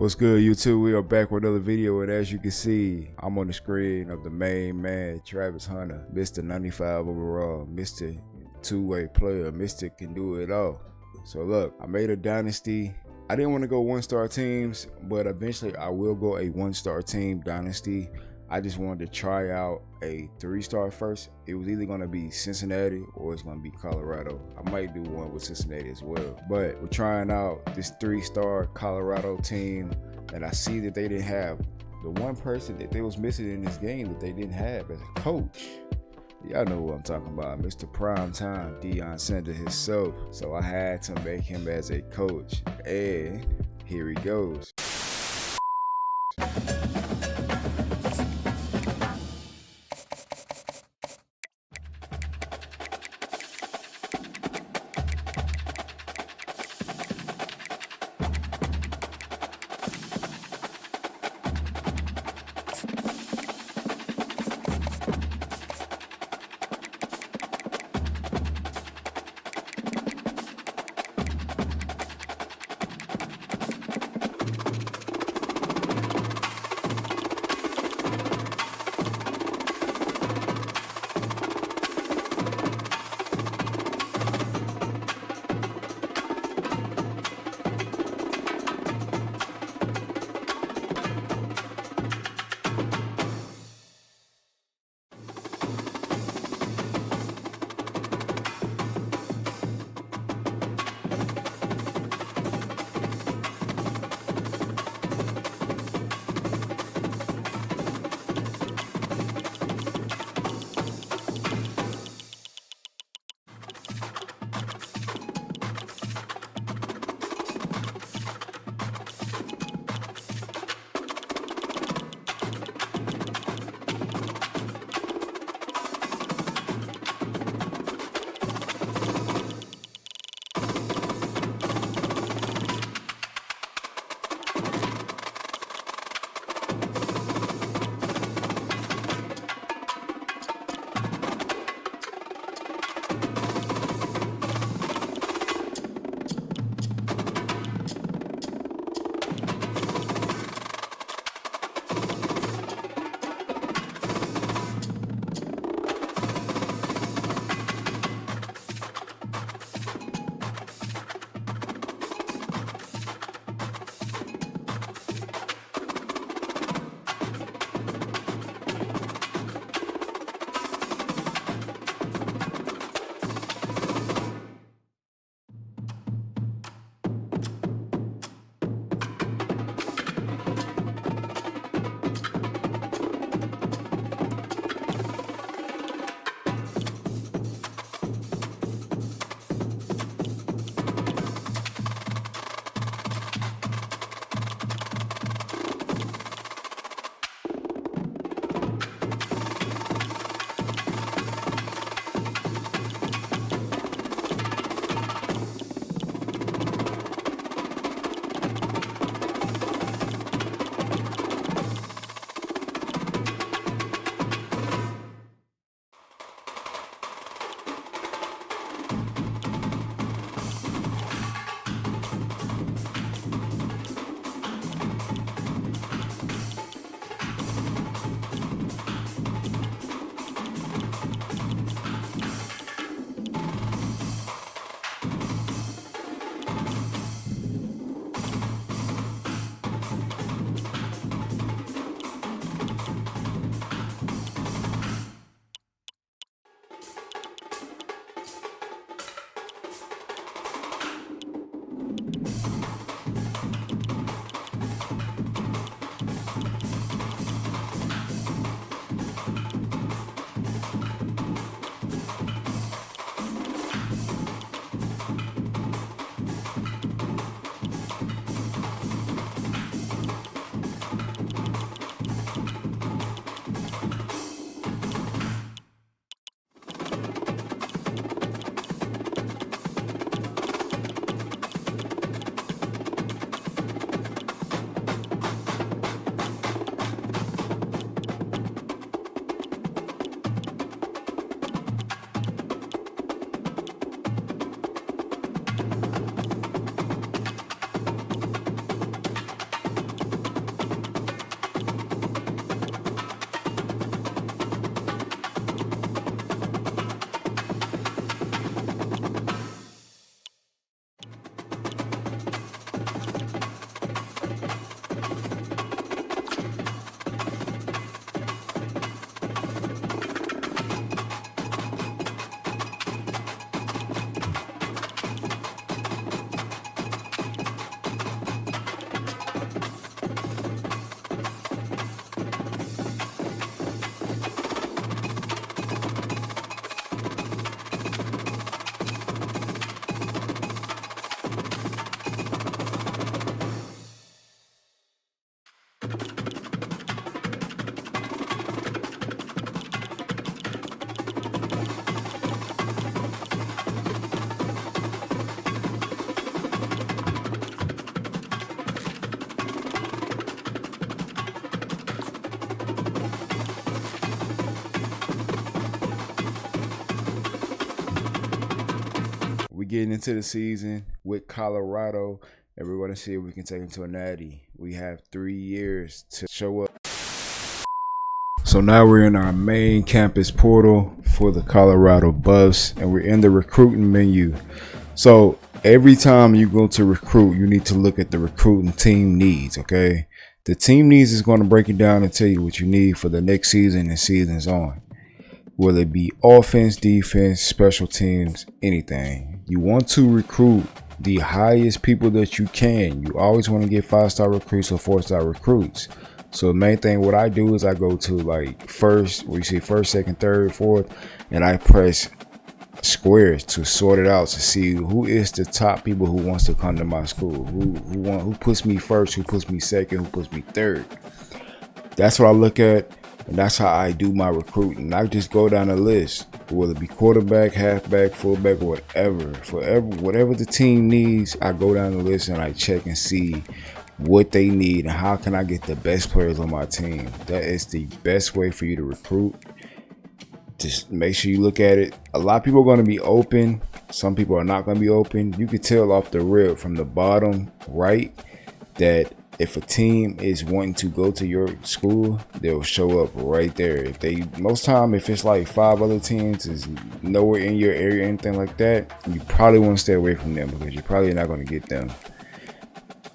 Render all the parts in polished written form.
What's good, YouTube? We are back with another video, and as you can see, I'm on the screen of the main man, Travis Hunter, Mr. 95 overall, Mr. Two-way player, Mr. Can do it all. So look, I made a dynasty. I didn't want to go one-star teams, but eventually I will go a one-star team dynasty. I just wanted to try out a 3-star first. It was either going to be Cincinnati or it's going to be Colorado. I might do one with Cincinnati as well. But we're trying out this 3-star Colorado team, and I see that they didn't have the one person that they was missing in this game that they didn't have as a coach. Y'all know who I'm talking about, Mr. Primetime, Deion Sanders himself. So I had to make him as a coach, and here he goes. getting into the season with Colorado, and we're going to see if we can take them to a natty. We have 3 years to show up. So now we're in our main campus portal for the Colorado Buffs, and we're in the recruiting menu. So every time you go to recruit, you need to look at the recruiting team needs, okay? The team needs is going to break it down and tell you what you need for the next season and seasons on. Whether it be offense, defense, special teams, anything. You want to recruit the highest people that you can. You always want to get 5-star recruits or 4-star recruits. So the main thing what I do is I go to like first, where you see first, second, third, fourth, and I press squares to sort it out to see who is the top people who wants to come to my school, who puts me first, who puts me second, who puts me third. That's what I look at, and that's how I do my recruiting. I just go down the list, whether it be quarterback, halfback, fullback, or whatever the team needs. I go down the list and I check and see what they need and how can I get the best players on my team. That is the best way for you to recruit. Just make sure you look at it. A lot of people are going to be open. Some people are not going to be open. You can tell off the rip from the bottom right that if a team is wanting to go to your school, they'll show up right there. Most time, if it's like 5 other teams is nowhere in your area, anything like that, you probably want to stay away from them because you're probably not going to get them.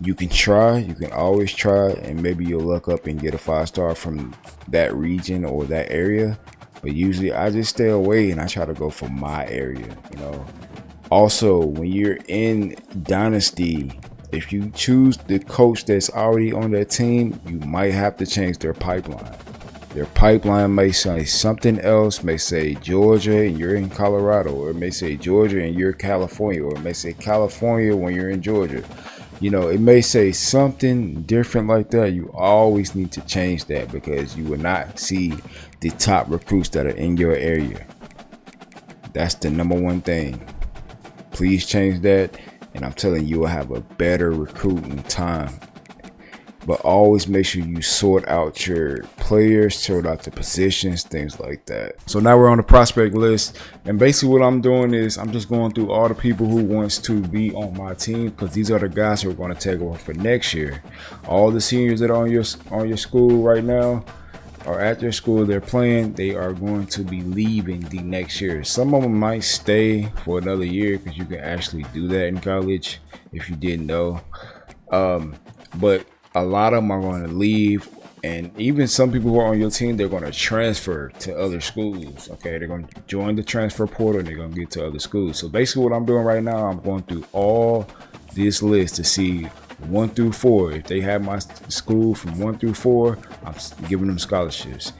You can try, you can always try, and maybe you'll look up and get a 5-star from that region or that area. But usually I just stay away and I try to go for my area, you know. Also, when you're in Dynasty, if you choose the coach that's already on that team, you might have to change their pipeline. Their pipeline may say something else, may say Georgia and you're in Colorado, or it may say Georgia and you're California, or it may say California when you're in Georgia. You know, it may say something different like that. You always need to change that because you will not see the top recruits that are in your area. That's the #1 thing. Please change that, and I'm telling you, you will have a better recruiting time. But always make sure you sort out your players, sort out the positions, things like that. So now we're on the prospect list, and basically what I'm doing is I'm just going through all the people who wants to be on my team, because these are the guys who are going to take over for next year. All the seniors that are on your school right now, or at your school they're playing, they are going to be leaving the next year. Some of them might stay for another year because you can actually do that in college if you didn't know. But a lot of them are going to leave, and even some people who are on your team, they're going to transfer to other schools. Okay, they're going to join the transfer portal and they're going to get to other schools. So basically what I'm doing right now, I'm going through all this list to see 1 through 4. If they have my school from 1 through 4, I'm giving them scholarships.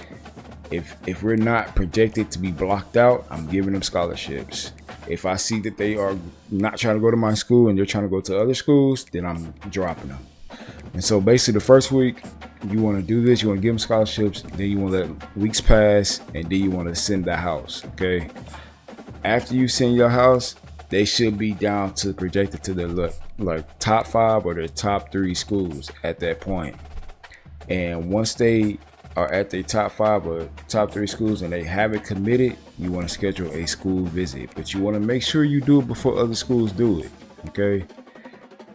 If we're not projected to be blocked out, I'm giving them scholarships. If I see that they are not trying to go to my school and they're trying to go to other schools, then I'm dropping them. And so basically the first week, you want to do this, you want to give them scholarships, then you want to let weeks pass, and then you want to send the house, okay? After you send your house, they should be down to projected to their like top 5 or their top 3 schools at that point. And once they are at their top 5 or top 3 schools and they haven't committed, you want to schedule a school visit. But you want to make sure you do it before other schools do it, okay?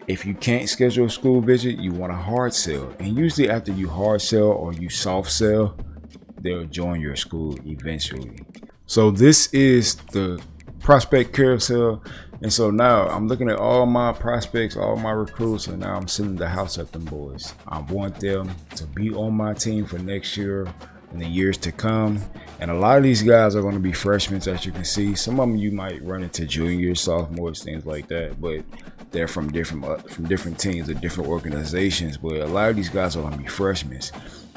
If you can't schedule a school visit, you want to hard sell. And usually after you hard sell or you soft sell, they'll join your school eventually. So this is the prospect carousel. And so now I'm looking at all my prospects, all my recruits, and now I'm sending the house at them boys. I want them to be on my team for next year in the years to come. And a lot of these guys are going to be freshmen, as you can see. Some of them you might run into juniors, sophomores, things like that, but they're from different teams or different organizations. But a lot of these guys are going to be freshmen.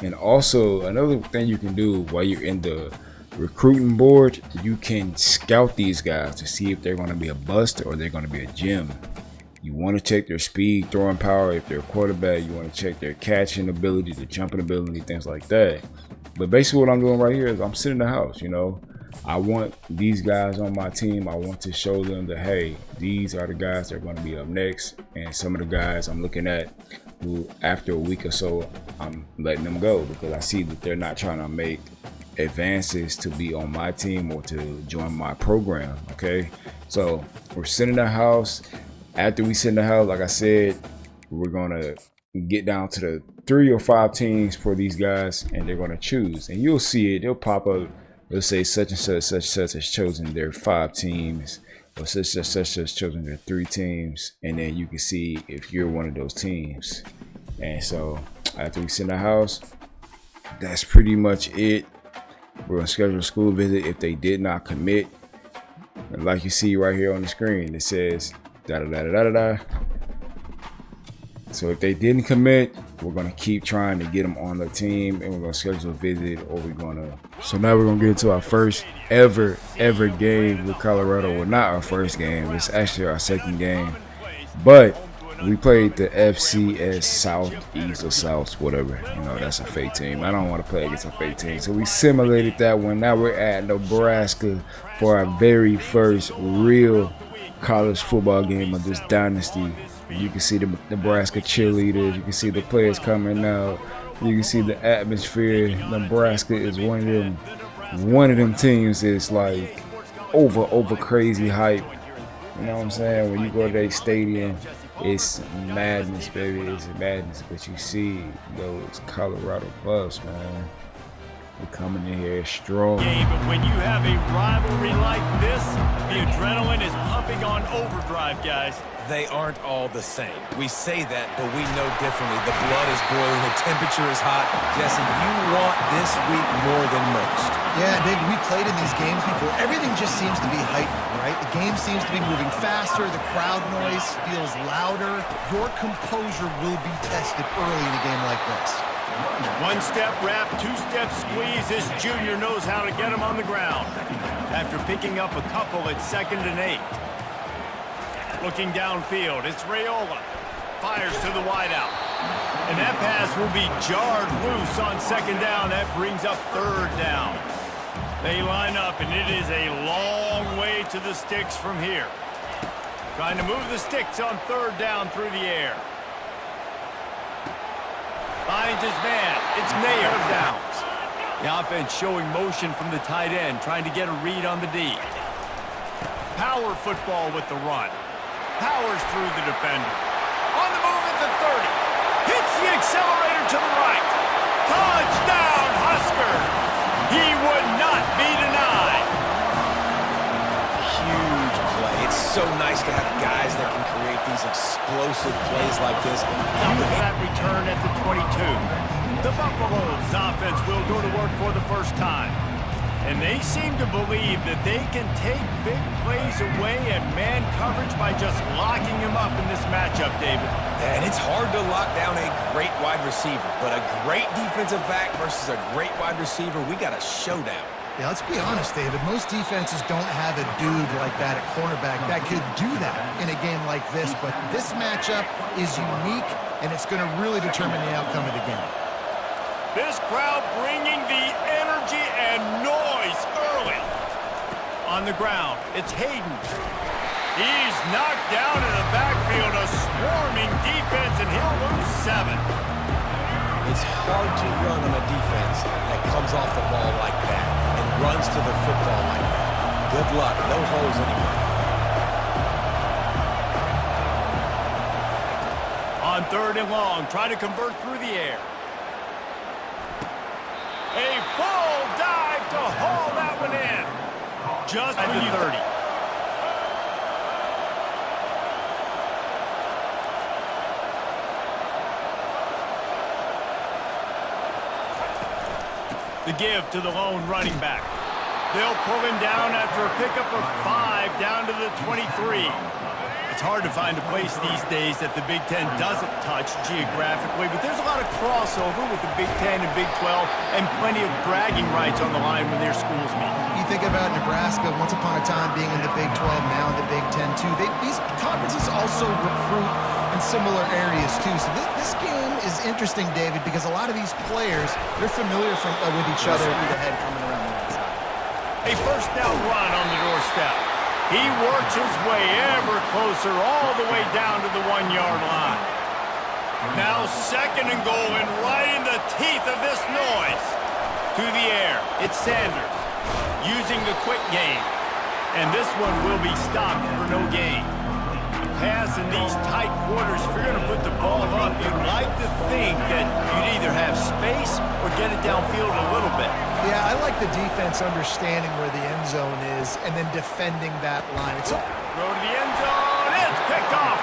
And also another thing you can do while you're in the recruiting board, you can scout these guys to see if they're going to be a bust or they're going to be a gem. You want to check their speed, throwing power. If they're a quarterback, you want to check their catching ability, their jumping ability, things like that. But basically what I'm doing right here is I'm sitting in the house, you know. I want these guys on my team. I want to show them that, hey, these are the guys that are going to be up next. And some of the guys I'm looking at who after a week or so, I'm letting them go because I see that they're not trying to make advances to be on my team or to join my program, okay? So we're sitting in the house. After we sit in the house, like I said, we're gonna get down to the 3 or 5 teams for these guys, and they're gonna choose. And you'll see it. They'll pop up. They'll say such and such has chosen their 5 teams, or such has chosen their 3 teams, and then you can see if you're one of those teams. And so after we sit in the house, that's pretty much it. We're gonna schedule a school visit. If they did not commit, and like you see right here on the screen, it says da da da da da da. So if they didn't commit, we're gonna keep trying to get them on the team, and we're gonna schedule a visit, or we're gonna. So now we're gonna get into our first ever game with Colorado. Well, not our first game. It's actually our second game, but we played the FCS Southeast or South, whatever. You know, that's a fake team. I don't want to play against a fake team. So we simulated that one. Now we're at Nebraska for our very first real college football game of this dynasty. You can see the Nebraska cheerleaders. You can see the players coming out. You can see the atmosphere. Nebraska is one of them teams that's like over crazy hype. You know what I'm saying? When you go to that stadium, it's madness, baby. It's madness. But you see those Colorado Buffs, man. They're coming in here strong. But when you have a rivalry like this, the adrenaline is pumping on overdrive, guys. They aren't all the same. We say that, but we know differently. The blood is boiling, the temperature is hot. Jesse, you want this week more than most. Yeah, David, we played in these games before. Everything just seems to be heightened, right? The game seems to be moving faster. The crowd noise feels louder. Your composure will be tested early in a game like this. One-step wrap, two-step squeeze. This junior knows how to get him on the ground. After picking up a couple at 2nd and 8. Looking downfield, it's Raiola. Fires to the wideout. And that pass will be jarred loose on 2nd down. That brings up 3rd down. They line up, and it is a long way to the sticks from here. Trying to move the sticks on 3rd down through the air. Finds his man. It's Ncaa of downs. The offense showing motion from the tight end, trying to get a read on the D. Power football with the run. Powers through the defender. On the move at the 30. Hits the accelerator to the right. Touchdown, Husker. He would not be denied. Huge play. It's so nice to have guys that can create these explosive plays like this. That return at the 22. The Buffaloes offense will go to work for the first time. And they seem to believe that they can take big plays away and man coverage by just locking him up in this matchup, David. And it's hard to lock down a great wide receiver, but a great defensive back versus a great wide receiver, we got a showdown. Yeah, let's be honest, David. Most defenses don't have a dude like that at cornerback that could do that in a game like this, but this matchup is unique, and it's going to really determine the outcome of the game. This crowd bringing the energy and noise early. On the ground, it's Hayden. He's knocked down in the backfield, a swarming defense, and he'll lose 7. It's hard to run on a defense that comes off the ball like that and runs to the football like that. Good luck. No holes anywhere. On 3rd and long, try to convert through the air. A full dive to haul that one in. Just at the 30. The give to the lone running back. They'll pull him down after a pickup of 5 down to the 23. It's hard to find a place these days that the Big Ten doesn't touch geographically, but there's a lot of crossover with the Big Ten and Big 12 and plenty of bragging rights on the line when their schools meet. You think about Nebraska, once upon a time being in the Big 12, now in the Big 10 too. These conferences also recruit in similar areas too. So this game is interesting, David, because a lot of these players, they're familiar with each other through the head coming around the outside. A first down run on the doorstep. He works his way ever closer all the way down to the 1-yard line. Now 2nd and goal, and right in the teeth of this noise. To the air, it's Sanders using the quick game. And this one will be stopped for no gain. The pass in these tight quarters, if you're going to put the ball up, you'd like to think that you'd either have space or get it downfield a little bit. Yeah, I like the defense understanding where the end zone is and then defending that line. Throw to the end zone. It's picked off.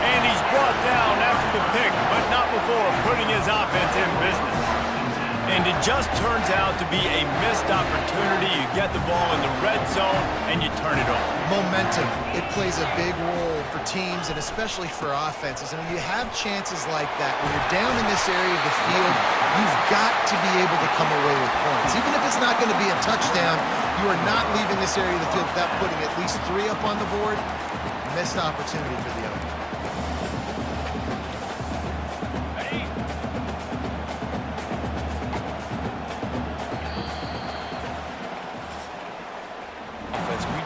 And he's brought down after the pick, but not before putting his offense in business. And it just turns out to be a missed opportunity. You get the ball in the red zone, and you turn it over. Momentum. It plays a big role for teams and especially for offenses. And when you have chances like that, when you're down in this area of the field, you've got to be able to come away with points. Even if it's not going to be a touchdown, you are not leaving this area of the field without putting at least 3 up on the board. Missed opportunity for the other.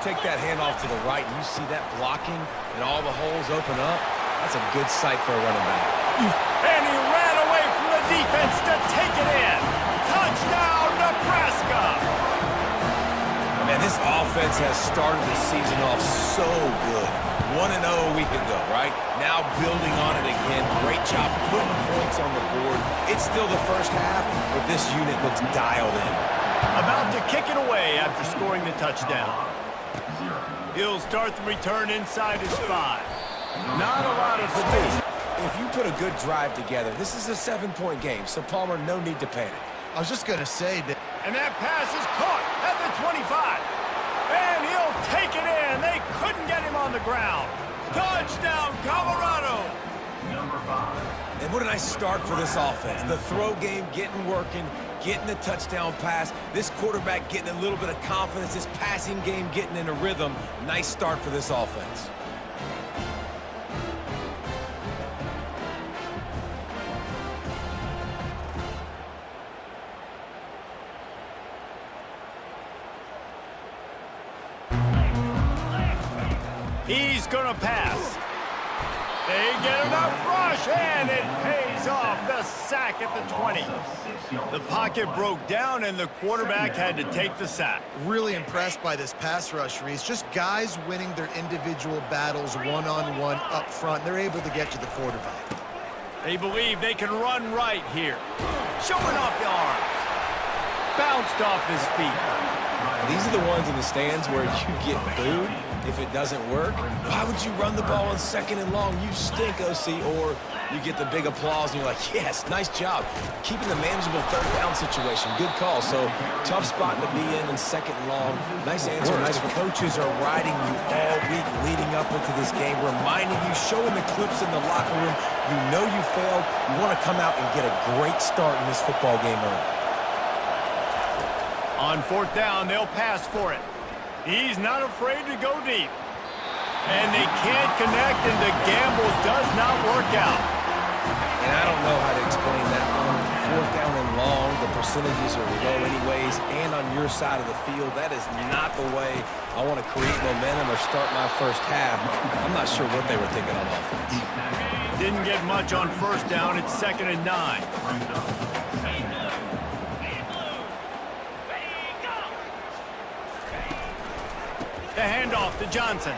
Take that handoff to the right, and you see that blocking and all the holes open up. That's a good sight for a running back. And he ran away from the defense to take it in. Touchdown, Nebraska! Man, this offense has started the season off so good. 1-0 a week ago, right? Now building on it again. Great job putting points on the board. It's still the first half, but this unit looks dialed in. About to kick it away after scoring the touchdown. He'll start the return inside his 5. Not a lot of space. If you put a good drive together, this is a 7-point game, so Palmer, no need to panic. I was just going to say that. And that pass is caught at the 25. And he'll take it in. They couldn't get him on the ground. Touchdown, Colorado. Number 5. And what a nice start for this offense. The throw game getting working, getting the touchdown pass. This quarterback getting a little bit of confidence. This passing game getting in a rhythm. Nice start for this offense. He's going to pass. They get enough rush, and it pays off. The sack at the 20. The pocket broke down, and the quarterback had to take the sack. Really impressed by this pass rush, Reese. Just guys winning their individual battles one-on-one up front. They're able to get to the quarterback. They believe they can run right here. Showing off the arms. Bounced off his feet. These are the ones in the stands where you get booed if it doesn't work. Why would you run the ball on 2nd and long? You stink, OC. Or you get the big applause and you're like, yes, nice job. Keeping the manageable 3rd down situation. Good call. So tough spot to be in 2nd and long. Nice answer. Nice. Coaches are riding you all week leading up into this game, reminding you, showing the clips in the locker room. You know you failed. You want to come out and get a great start in this football game early. On 4th down, they'll pass for it. He's not afraid to go deep. And they can't connect, and the gamble does not work out. And I don't know how to explain that one. 4th down and long, the percentages are low anyways, and on your side of the field, that is not the way I want to create momentum or start my first half. I'm not sure what they were thinking on offense. Didn't get much on 1st down. It's 2nd and 9. The handoff to Johnson.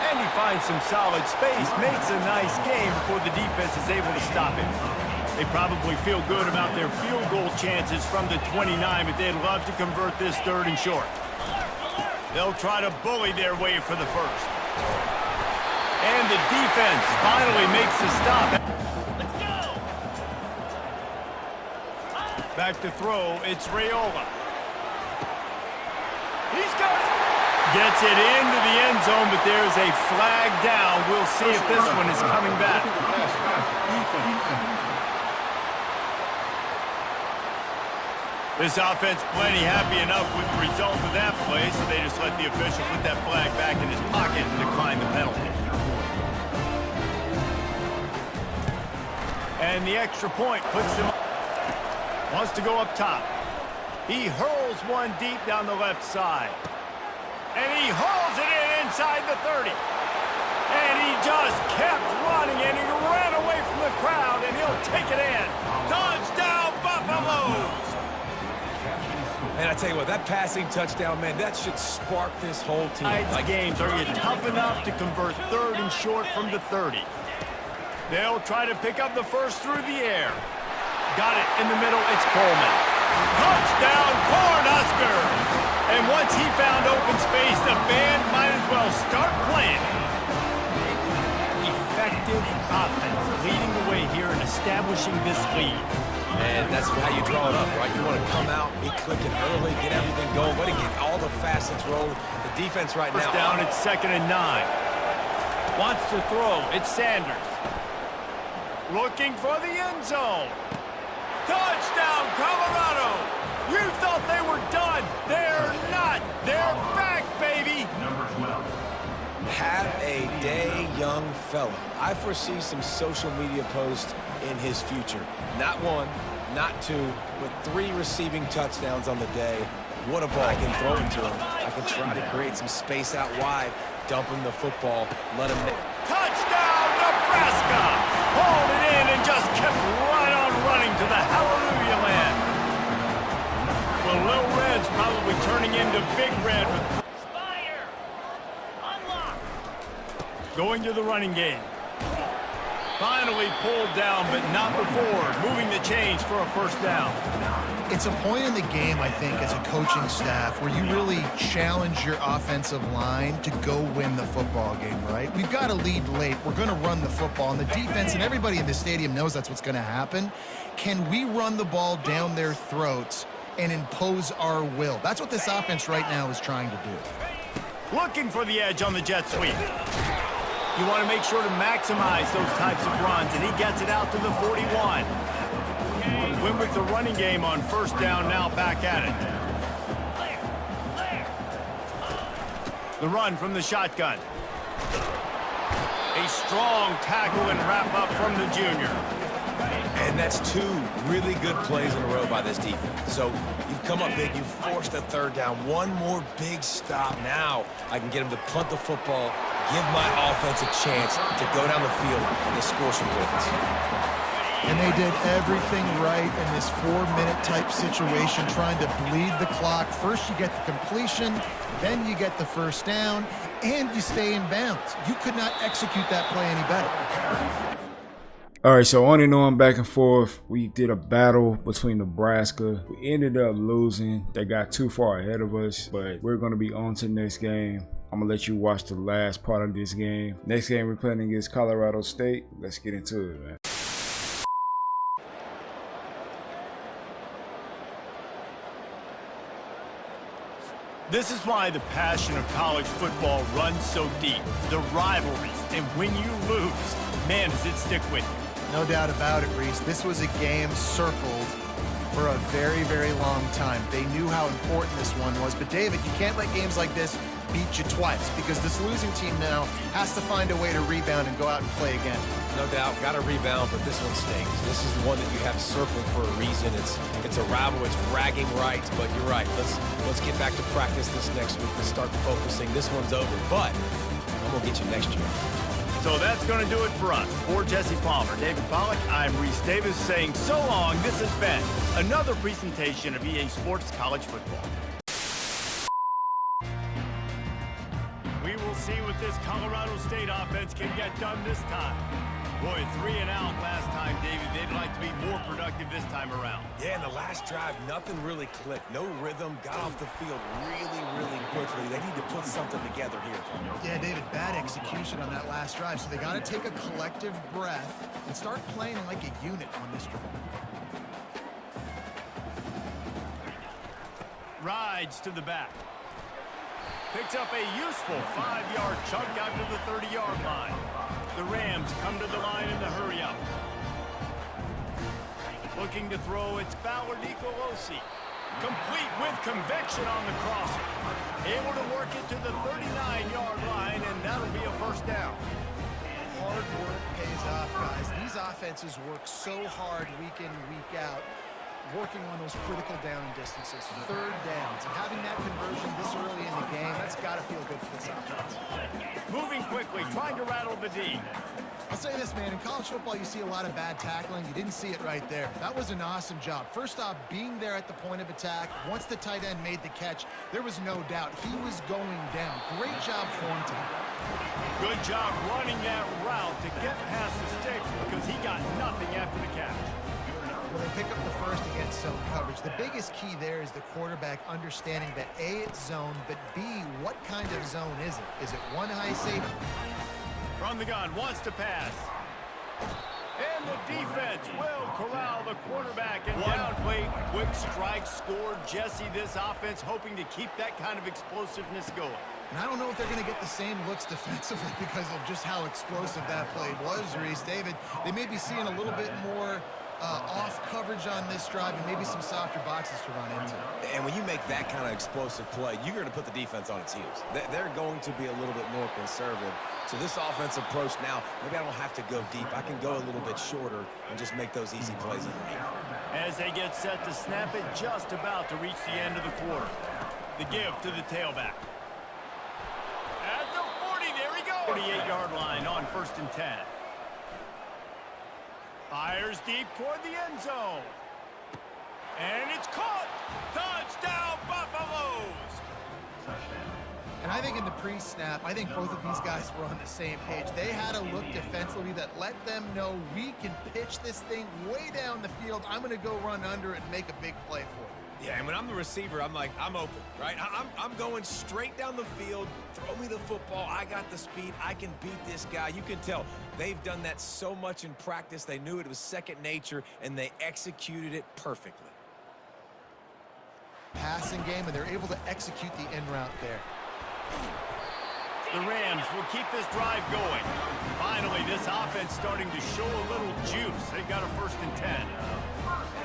And he finds some solid space, makes a nice game before the defense is able to stop him. They probably feel good about their field goal chances from the 29, but they'd love to convert this 3rd and short. They'll try to bully their way for the 1st. And the defense finally makes the stop. Let's go! Back to throw, it's Raiola. He's got it. Gets it into the end zone, but there's a flag down. We'll see if this one is coming back. This offense plenty happy enough with the result of that play, so they just let the official put that flag back in his pocket and decline the penalty. And the extra point puts them up. Wants to go up top. He hurls one deep down the left side. And he hurls it in inside the 30. And he just kept running, and he ran away from the crowd, and he'll take it in. Touchdown, Buffaloes! And I tell you what, that passing touchdown, man, that should spark this whole team. Like games, are you tough enough to convert 3rd and short from the 30? They'll try to pick up the first through the air. Got it in the middle, it's Coleman. Touchdown, Cornhuskers! And once he found open space, the band might as well start playing. Effective offense leading the way here and establishing this lead. And that's how you draw it up, right? You want to come out, be clicking early, get everything going, but get all the facets rolling. The defense right now. First down, it's 2nd and 9. Wants to throw, it's Sanders. Looking for the end zone. Touchdown, Colorado! You thought they were done. They're not. They're back, baby. Number 12. Have a day, young fella. I foresee some social media posts in his future. Not 1, not 2, but 3 receiving touchdowns on the day. What a ball. I can throw it to him. I can try to create some space out wide, dump him the football, let him... Touchdown, Nebraska! Hauled it in and just kept right on running to the hallelujah land. Well, Little Red's probably turning into Big Red with... Spire! Unlock! Going to the running game. Finally pulled down, but not before. Moving the chains for a first down. It's a point in the game, I think, as a coaching staff where you really challenge your offensive line to go win the football game, right? We've got to lead late. We're going to run the football. And the defense and everybody in the stadium knows that's what's going to happen. Can we run the ball down their throats and impose our will? That's what this offense right now is trying to do. Looking for the edge on the jet sweep. You want to make sure to maximize those types of runs, and he gets it out to the 41. Win with the running game on first down, now back at it. The run from the shotgun. A strong tackle and wrap up from the junior. And that's 2 really good plays in a row by this defense. So you've come up big, you've forced a 3rd down. One more big stop. Now I can get him to punt the football, give my offense a chance to go down the field and to score some points. And they did everything right in this 4-minute type situation, trying to bleed the clock. First you get the completion, then you get the first down, and you stay in bounds. You could not execute that play any better. All right, so on and on, back and forth. We did a battle between Nebraska. We ended up losing. They got too far ahead of us, but we're going to be on to the next game. I'm going to let you watch the last part of this game. Next game we're playing against Colorado State. Let's get into it, man. This is why the passion of college football runs so deep. The rivalries, and when you lose, man, does it stick with you. No doubt about it, Reese. This was a game circled for a very, very long time. They knew how important this one was. But, David, you can't let games like this beat you twice, because this losing team now has to find a way to rebound and go out and play again. No doubt, got to rebound, but this one stings. This is the one that you have circled for a reason. It's a rival, it's bragging rights, but you're right. Let's get back to practice this next week. Let's start focusing. This one's over, but I'm going to get you next year. So that's going to do it for us. For Jesse Palmer, David Pollack, I'm Reese Davis saying so long. This has been another presentation of EA Sports College Football. We will see what this Colorado State offense can get done this time. Boy, 3 and out last time, David. They'd like to be more productive this time around. Yeah, in the last drive, nothing really clicked. No rhythm, got off the field really, really quickly. They need to put something together here. Yeah, David, bad execution on that last drive. So they got to take a collective breath and start playing like a unit on this drive. Rides to the back. Picks up a useful 5-yard chunk out to the 30-yard line. The Rams come to the line in the hurry up. Looking to throw, it's Ballard Nicolosi. Complete with conviction on the crosser. Able to work it to the 39-yard line, and that'll be a first down. Hard work pays off, guys. These offenses work so hard week in, week out. working on those critical down and distances, third downs, and having that conversion this early in the game, that's got to feel good for this offense. Moving quickly, trying to rattle the D. I'll say this, man, in college football, you see a lot of bad tackling. You didn't see it right there. That was an awesome job. First off, being there at the point of attack. Once the tight end made the catch, there was no doubt he was going down. Great job for him tonight. Good job running that route to get past the sticks because he got nothing after the catch. Well, they pick up the first against zone coverage. The biggest key there is the quarterback understanding that A, it's zone, but B, what kind of zone is it? Is it one high safety? From the gun, wants to pass. And the defense will corral the quarterback. And down play, quick strike scored. Jesse, this offense hoping to keep that kind of explosiveness going. And I don't know if they're going to get the same looks defensively because of just how explosive that play was, Reese. David, they may be seeing a little bit more off coverage on this drive and maybe some softer boxes to run into. And when you make that kind of explosive play, you're going to put the defense on its heels. They're going to be a little bit more conservative. So this offensive approach now, maybe I don't have to go deep. I can go a little bit shorter and just make those easy plays underneath. As they get set to snap it, just about to reach the end of the quarter. The give to the tailback. At the 40, there he goes. 48-yard line on 1st and 10. Fires deep toward the end zone. And it's caught. Touchdown, Buffaloes. And I think in the pre-snap, I think both of these guys were on the same page. They had a look defensively that let them know we can pitch this thing way down the field. I'm going to go run under it and make a big play for it. Yeah, and when I'm the receiver, I'm like, I'm open, right? I'm going straight down the field. Throw me the football. I got the speed. I can beat this guy. You can tell they've done that so much in practice. They knew it was second nature, and they executed it perfectly. Passing game, and they're able to execute the in route there. The Rams will keep this drive going. Finally, this offense starting to show a little juice. They've got a 1st and 10.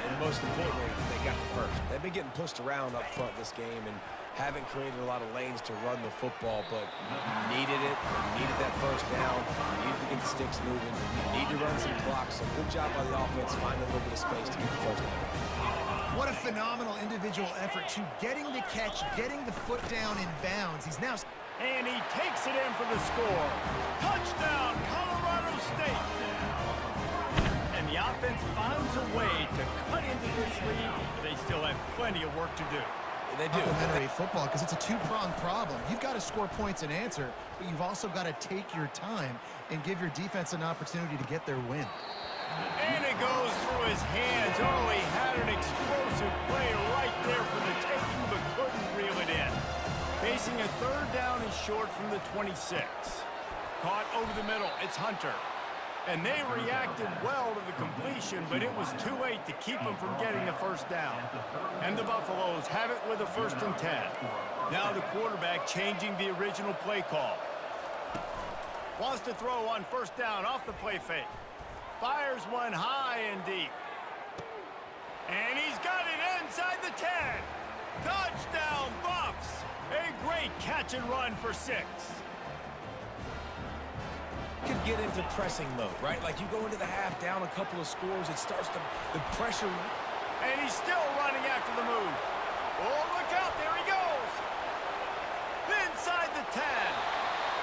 And most importantly, they got the first. They've been getting pushed around up front this game and haven't created a lot of lanes to run the football, but you needed it. You needed that first down. You needed to get the sticks moving. You need to run some clocks. So good job by the offense finding a little bit of space to get the first down. What a phenomenal individual effort to getting the catch, getting the foot down in bounds. He's now... And he takes it in for the score. Touchdown, Colorado State. And the offense finds a way to cut into this lead. They still have plenty of work to do. They do. Complementary football, because it's a two-pronged problem. You've got to score points and answer, but you've also got to take your time and give your defense an opportunity to get their win. And it goes through his hands. Oh, he had an explosive play right there for the taking, but couldn't reel it in. Facing a 3rd down and short from the 26. Caught over the middle. It's Hunter. And they reacted well to the completion, but it was too late to keep them from getting the first down. And the Buffaloes have it with a 1st and 10. Now the quarterback changing the original play call. Wants to throw on 1st down off the play fake. Fires one high and deep. And he's got it inside the 10. Touchdown, Buffs. A great catch and run for 6. Could get into pressing mode, right? Like you go into the half down a couple of scores, it starts to, the pressure. And he's still running after the move. Oh, look out, there he goes. Inside the 10.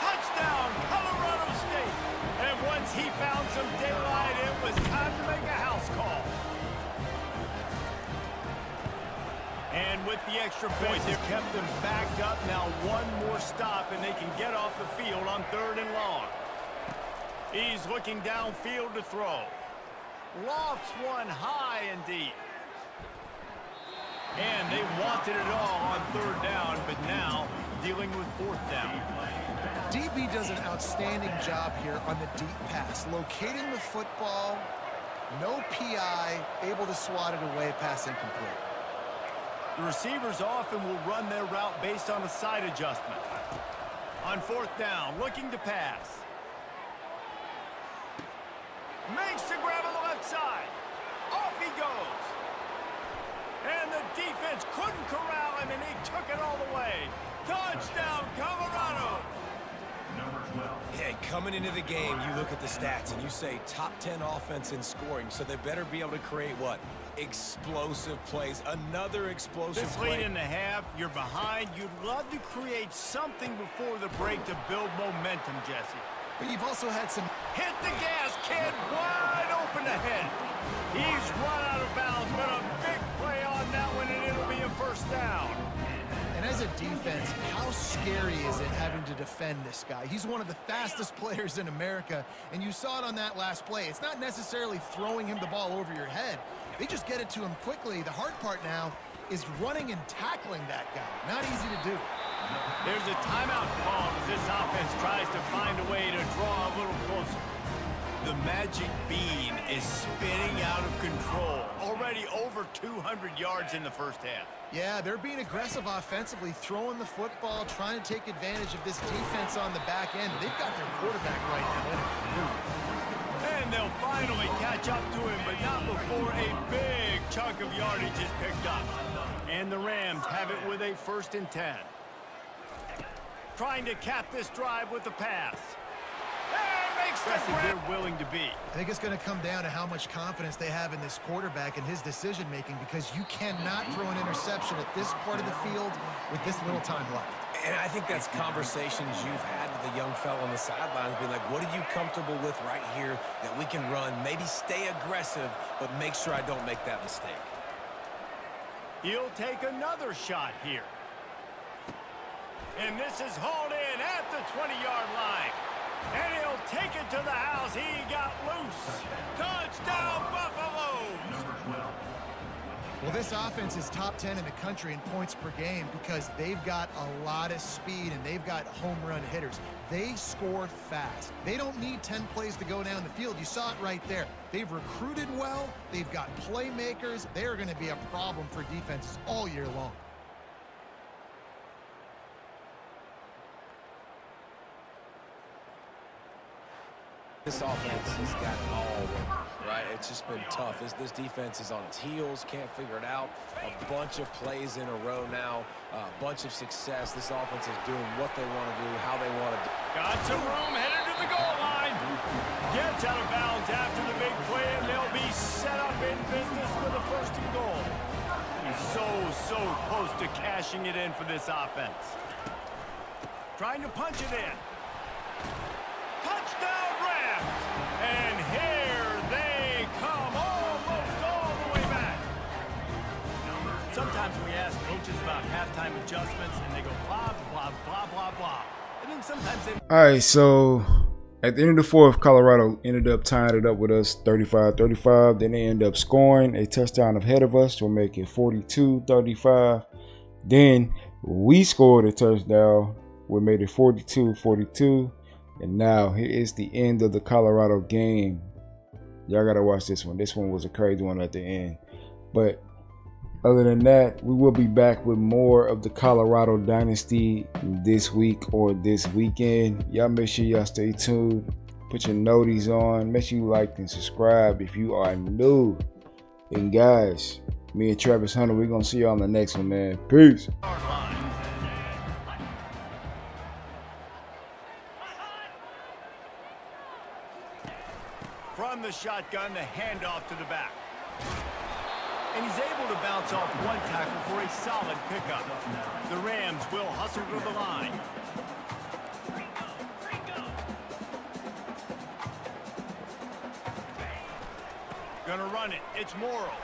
Touchdown, Colorado State. And once he found some daylight, it was time to make a house call. And with the extra points, they've kept them backed up. Now one more stop, and they can get off the field on 3rd and long. He's looking downfield to throw. Lofts one high and deep. And they wanted it all on 3rd down, but now dealing with 4th down. DB does an outstanding job here on the deep pass, locating the football, no PI, able to swat it away, pass incomplete. The receivers often will run their route based on a side adjustment. On 4th down, looking to pass. Makes the grab on the left side. Off he goes. And the defense couldn't corral him, and he took it all the way. Touchdown, Colorado. Yeah, coming into the game, you look at the stats and you say top 10 offense in scoring, so they better be able to create what? Explosive plays. Another explosive This play. late in the half, you're behind. You'd love to create something before the break to build momentum, Jesse. But you've also had some... Hit the gas, kid. Wide open ahead. He's run out of bounds, but a big play on that one, and it'll be a first down. And as a defense, how scary is it having to defend this guy? He's one of the fastest players in America, and you saw it on that last play. It's not necessarily throwing him the ball over your head. They just get it to him quickly. The hard part now is running and tackling that guy. Not easy to do. There's a timeout call as this offense tries to find a way to draw a little closer. The magic bean is spinning out of control. Already over 200 yards in the first half. Yeah, they're being aggressive offensively, throwing the football, trying to take advantage of this defense on the back end. They've got their quarterback right now in a groove. And they'll finally catch up to him, but not before a big chunk of yardage is picked up. And the Rams have it with a 1st and 10. Trying to cap this drive with the pass. And makes the they're willing to be. I think it's going to come down to how much confidence they have in this quarterback and his decision-making, because you cannot throw an interception at this part of the field with this little time left. And I think that's conversations you've had with the young fella on the sidelines, being like, what are you comfortable with right here that we can run? Maybe stay aggressive, but make sure I don't make that mistake. He'll take another shot here. And this is hauled in at the 20-yard line. And he'll take it to the house. He got loose. Touchdown, Buffalo! Well, this offense is top 10 in the country in points per game because they've got a lot of speed and they've got home run hitters. They score fast. They don't need 10 plays to go down the field. You saw it right there. They've recruited well. They've got playmakers. They are going to be a problem for defenses all year long. This offense has got it all working, right? It's just been tough. This defense is on its heels, can't figure it out. A bunch of plays in a row now, a bunch of success. This offense is doing what they want to do, how they want to do. Got some room, headed to the goal line. Gets out of bounds after the big play, and they'll be set up in business with a 1st and goal. He's so close to cashing it in for this offense. Trying to punch it in. Touchdown, Rams! And here they come, almost all the way back. Sometimes we ask coaches about halftime adjustments, and they go blah, blah, blah, blah, blah. And then sometimes they... All right, so at the end of the 4th, Colorado ended up tying it up with us 35-35. Then they end up scoring a touchdown ahead of us to make it 42-35. Then we scored a touchdown. We made it 42-42. And now here is the end of the Colorado game. Y'all gotta watch this one. This one was a crazy one at the end. But other than that, we will be back with more of the Colorado Dynasty this week or this weekend. Y'all make sure y'all stay tuned. Put your noties on. Make sure you like and subscribe if you are new. And guys, me and Travis Hunter, we're gonna see y'all on the next one, man. Peace. From the shotgun, the handoff to the back. And he's able to bounce off one tackle for a solid pickup. The Rams will hustle to the line. Gonna run it. It's Morrow.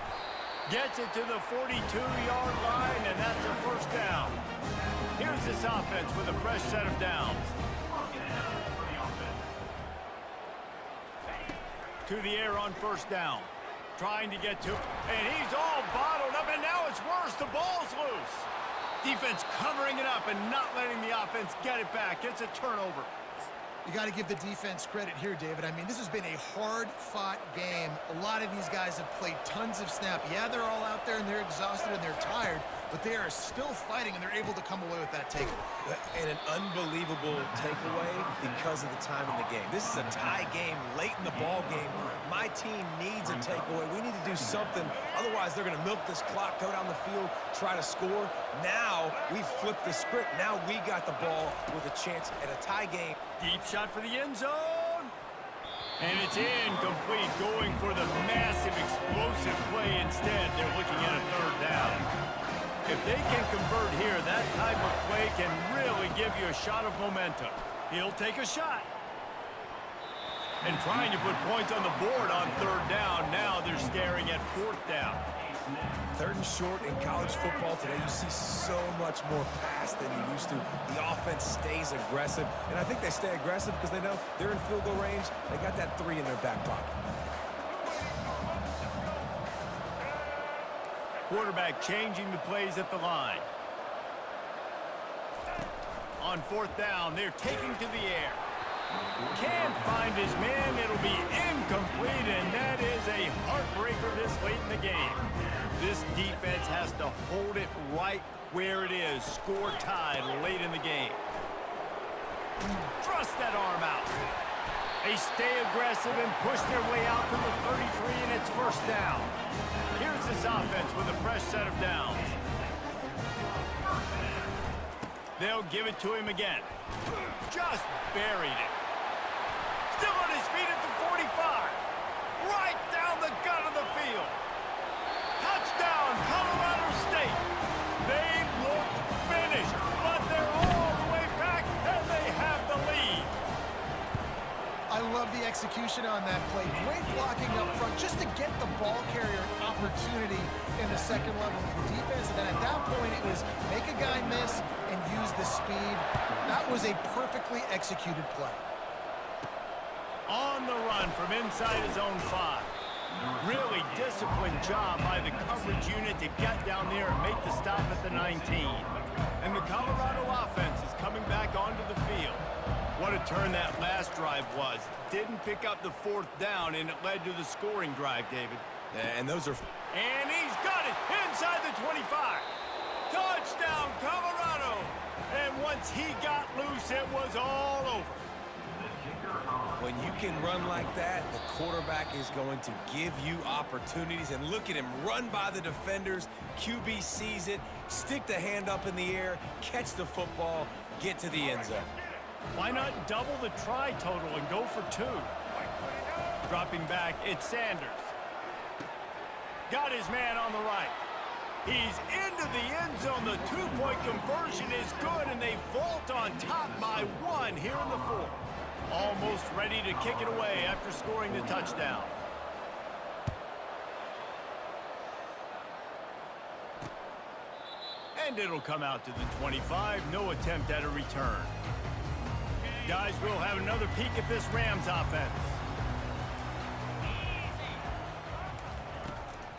Gets it to the 42-yard line, and that's a 1st down. Here's this offense with a fresh set of downs. To the air on 1st down. Trying to get to, and he's all bottled up, and now it's worse. The ball's loose. Defense covering it up and not letting the offense get it back. It's a turnover. You got to give the defense credit here, David. I mean, this has been a hard-fought game. A lot of these guys have played tons of snap. Yeah, they're all out there, and they're exhausted, and they're tired, but they are still fighting, and they're able to come away with that takeaway. And an unbelievable takeaway because of the time in the game. This is a tie game late in the ball game. My team needs a takeaway. We need to do something. Otherwise, they're going to milk this clock, go down the field, try to score. Now, we've flipped the script. Now we got the ball with a chance at a tie game. Deep shot for the end zone. And it's incomplete, going for the massive explosive play instead. They're looking at a third down. If they can convert here, that type of play can really give you a shot of momentum. He'll take a shot. And trying to put points on the board on third down. Now they're staring at fourth down. Third and short in college football today, you see so much more pass than you used to. The offense stays aggressive, and I think they stay aggressive because they know they're in field goal range. They got that 3 in their back pocket. Quarterback changing the plays at the line. On fourth down, they're taking to the air. Can't find his man. It'll be incomplete, and that is a heartbreaker this late in the game. This defense has to hold it right where it is. Score tied late in the game. Thrust that arm out. They stay aggressive and push their way out to the 33, and it's first down. Here's this offense with a fresh set of downs. They'll give it to him again. Just buried it. Still on his feet at the 45. Right down the gut of the field. Touchdown, Colorado State. They look finished, but they're all the way back, and they have the lead. I love the execution on that play. Great blocking up front just to get the ball carrier an opportunity in the second level of the defense. And then at that point, it was make a guy miss and use the speed. That was a perfectly executed play. On the run from inside his own 5. Really disciplined job by the coverage unit to get down there and make the stop at the 19. And the Colorado offense is coming back onto the field. What a turn that last drive was. Didn't pick up the fourth down, and it led to the scoring drive, David. And those are... And he's got it inside the 25. Touchdown, Colorado. And once he got loose, it was all over. When you can run like that, the quarterback is going to give you opportunities. And look at him run by the defenders. QB sees it, stick the hand up in the air, catch the football, get to the end zone. Why not double the try total and go for 2? Dropping back, it's Sanders. Got his man on the right. He's into the end zone. The 2-point conversion is good, and they vault on top by 1 here in the 4th. Almost ready to kick it away after scoring the touchdown. And it'll come out to the 25. No attempt at a return. Guys, we'll have another peek at this Rams offense.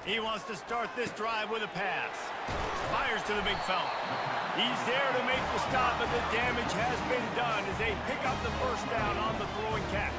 He wants to start this drive with a pass. Fires to the big fella. He's there to make the stop, but the damage has been done as they pick up the first down on the throw and catch.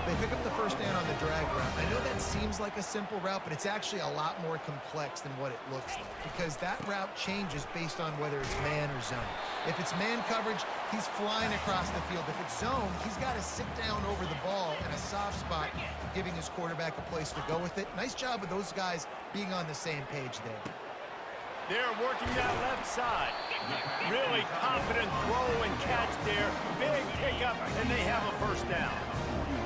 They pick up the first down on the drag route. I know that seems like a simple route, but it's actually a lot more complex than what it looks like, because that route changes based on whether it's man or zone. If it's man coverage, he's flying across the field. If it's zone, he's got to sit down over the ball in a soft spot, giving his quarterback a place to go with it. Nice job of those guys being on the same page there. They're working that left side. Really confident throw and catch there. Big pickup, and they have a first down.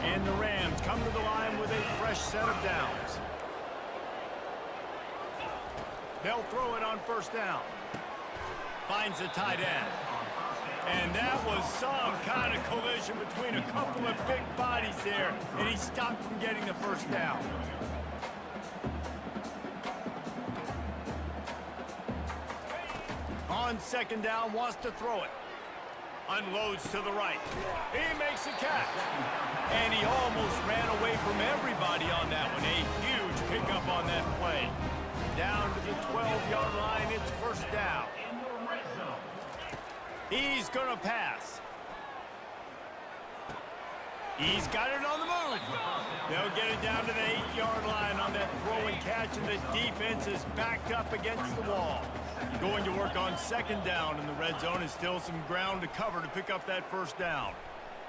And the Rams come to the line with a fresh set of downs. They'll throw it on first down. Finds the tight end. And that was some kind of collision between a couple of big bodies there, and he stopped from getting the first down. On second down, wants to throw it. Unloads to the right. He makes a catch. And he almost ran away from everybody on that one. A huge pickup on that play. Down to the 12-yard line, it's first down. He's going to pass. He's got it on the move. They'll get it down to the 8-yard line on that throw and catch, and the defense is backed up against the wall. Going to work on second down, and the red zone is still some ground to cover to pick up that first down.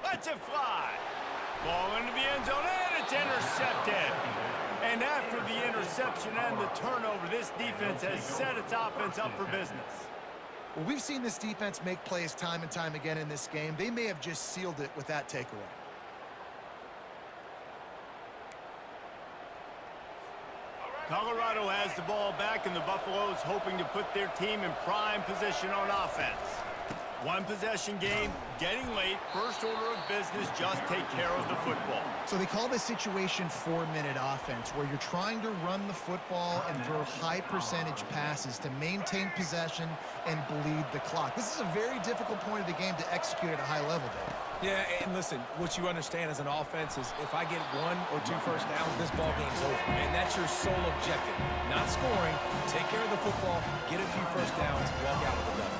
Lets it fly. Ball into the end zone, and it's intercepted. And after the interception and the turnover, this defense has set its offense up for business. Well, we've seen this defense make plays time and time again in this game. They may have just sealed it with that takeaway. Colorado has the ball back, and the Buffaloes hoping to put their team in prime position on offense. One possession game, getting late, first order of business, just take care of the football. So they call this situation 4-minute offense, where you're trying to run the football and throw high percentage passes to maintain possession and bleed the clock. This is a very difficult point of the game to execute at a high level, Dave. Yeah, and listen, what you understand as an offense is if I get 1 or 2 first downs, this ball game's over. And that's your sole objective. Not scoring, take care of the football, get a few first downs, walk out with a W.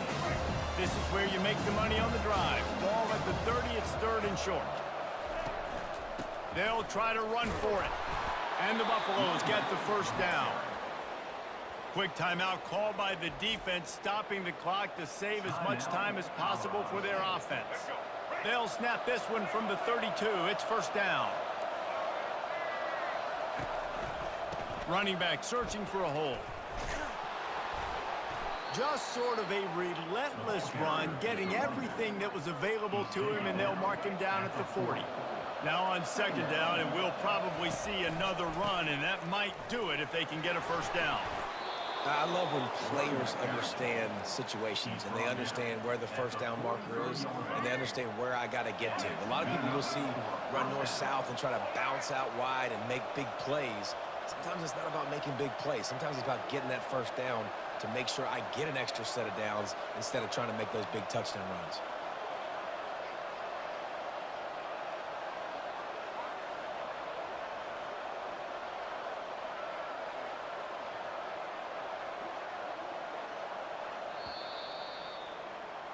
This is where you make the money on the drive. Ball at the 30, it's 3rd and short. They'll try to run for it. And the Buffaloes get the first down. Quick timeout called by the defense, stopping the clock to save as much time as possible for their offense. They'll snap this one from the 32. It's first down. Running back searching for a hole. Just sort of a relentless run, getting everything that was available to him, and they'll mark him down at the 40. Now on 2nd down, and we'll probably see another run, and that might do it if they can get a first down. I love when players understand situations and they understand where the first down marker is and they understand where I got to get to. A lot of people you'll see run north-south and try to bounce out wide and make big plays. Sometimes it's not about making big plays. Sometimes it's about getting that first down to make sure I get an extra set of downs instead of trying to make those big touchdown runs.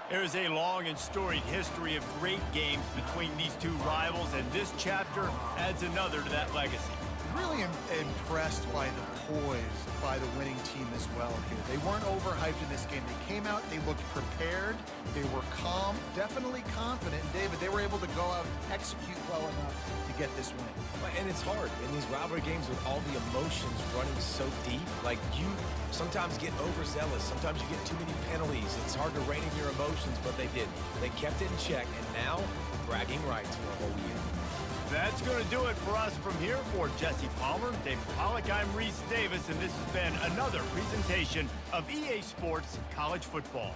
There is a long and storied history of great games between these two rivals, and this chapter adds another to that legacy. Really impressed by the poise by the winning team as well here. They weren't overhyped in this game. They came out, they looked prepared, they were calm, definitely confident. And David, they were able to go out and execute well enough to get this win. And it's hard in these rivalry games with all the emotions running so deep. Like, you sometimes get overzealous. Sometimes you get too many penalties. It's hard to rein in your emotions, but they did. They kept it in check, and now bragging rights for a whole year. That's going to do it for us from here. For Jesse Palmer, David Pollack, I'm Reese Davis, and this has been another presentation of EA Sports College Football.